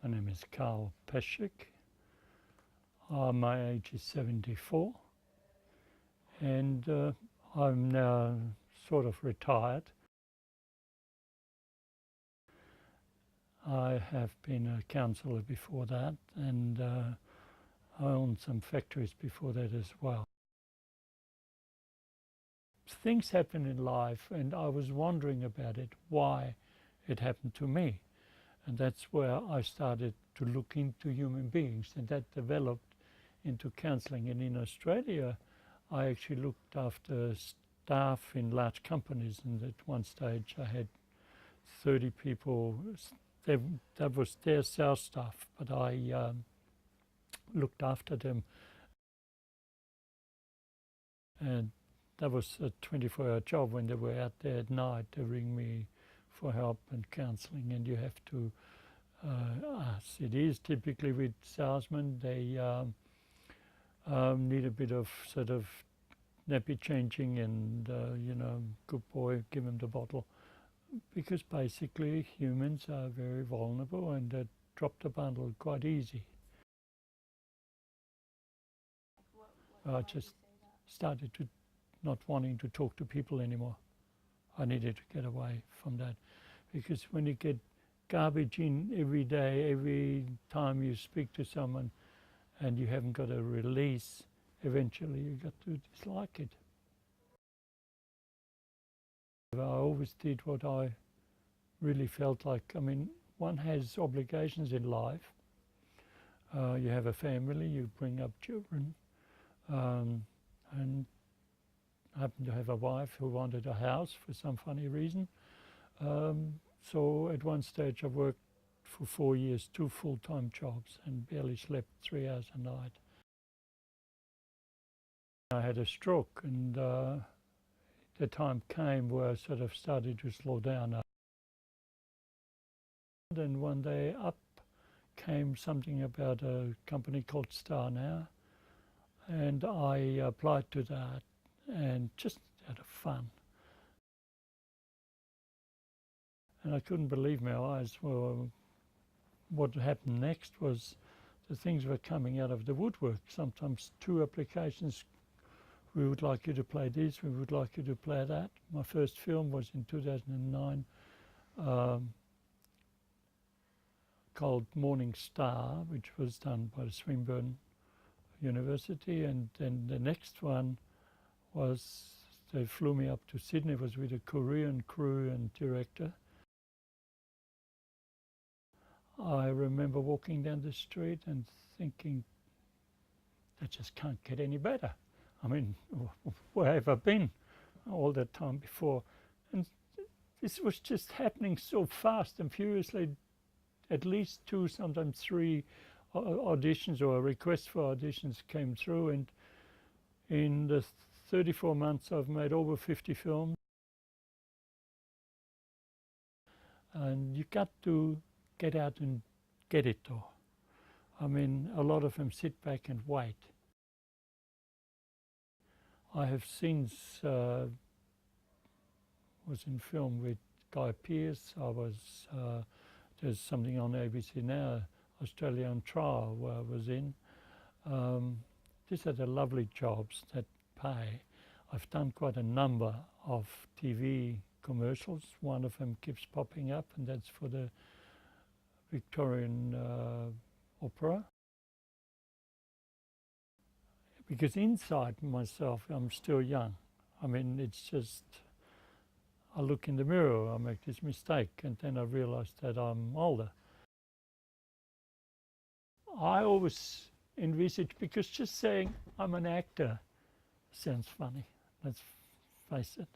My name is Karl Peshek. My age is 74, and I'm now sort of retired. I have been a counsellor before that, and I owned some factories before that as well. Things happen in life, and I was wondering about it, why it happened to me. And that's where I started to look into human beings, and that developed into counselling. And in Australia, I actually looked after staff in large companies, and at one stage I had 30 people. That was their sales staff, but I looked after them. And that was a 24-hour job. When they were out there at night, they ring me for help and counselling, and you have to ask. It is typically with salesmen, they need a bit of sort of nappy changing and, good boy, give them the bottle. Because basically humans are very vulnerable and they drop the bundle quite easy. I just started to not wanting to talk to people anymore. I needed to get away from that, because when you get garbage in every day, every time you speak to someone and you haven't got a release, eventually you got to dislike it. I always did what I really felt like. I mean, one has obligations in life. You have a family, you bring up children, and I happened to have a wife who wanted a house for some funny reason. So at one stage I worked for 4 years, 2 full-time jobs, and barely slept 3 hours a night. I had a stroke, and the time came where I sort of started to slow down. And one day up came something about a company called Star Now, and I applied to that, and just out of fun. And I couldn't believe my eyes. Well, what happened next was the things were coming out of the woodwork. Sometimes 2 applications. We would like you to play this, we would like you to play that. My first film was in 2009, called Morning Star, which was done by Swinburne University. And then the next one was, they flew me up to Sydney. It was with a Korean crew and director. I remember walking down the street and thinking, that just can't get any better. I mean, where have I been all that time before? And this was just happening so fast and furiously. At least 2, sometimes 3 auditions or requests for auditions came through, and in the 34 months I've made over 50 films. And you got to get out and get it though. I mean, a lot of them sit back and wait. I have since was in film with Guy Pearce. There's something on ABC now, Australia on Trial, where I was in. These are the lovely jobs that pay. I've done quite a number of TV commercials. One of them keeps popping up, and that's for the Victorian Opera. Because inside myself, I'm still young. I mean, it's just, I look in the mirror, I make this mistake, and then I realize that I'm older. I always envisage, because just saying I'm an actor sounds funny, let's face it.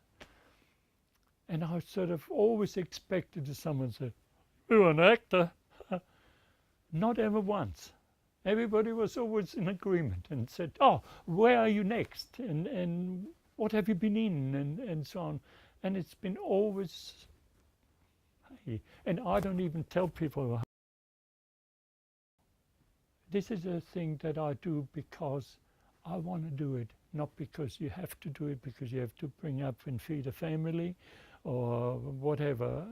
And I sort of always expected someone to say, "You're an actor." Not ever once. Everybody was always in agreement and said, "Oh, where are you next? And what have you been in?" and so on. And it's been always, hey. And I don't even tell people. This is a thing that I do because I want to do it, not because you have to do it, because you have to bring up and feed a family or whatever.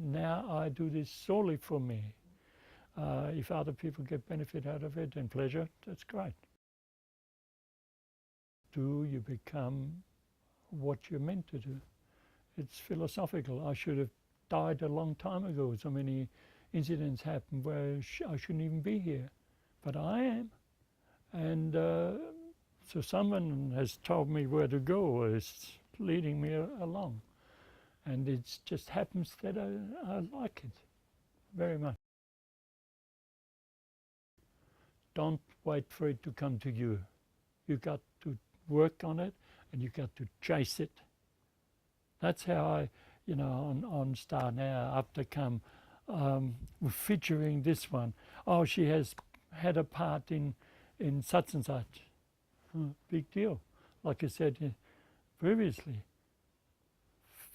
Now I do this solely for me. If other people get benefit out of it and pleasure, that's great. Do you become what you're meant to do? It's philosophical. I should have died a long time ago. So many incidents happen where I shouldn't even be here, but I am. And so someone has told me where to go, or is leading me along. And it just happens that I like it very much. Don't wait for it to come to you. You got to work on it, and you got to chase it. That's how I, on Star Now, up to come, featuring this one. Oh, she has had a part in such and such. Big deal. Like I said previously,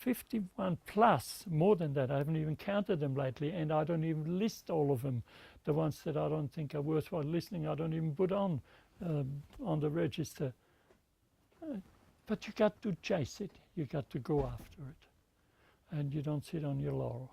51 plus, more than that. I haven't even counted them lately, and I don't even list all of them. The ones that I don't think are worthwhile listening, I don't even put on the register. But you got to chase it. You got to go after it. And you don't sit on your laurel.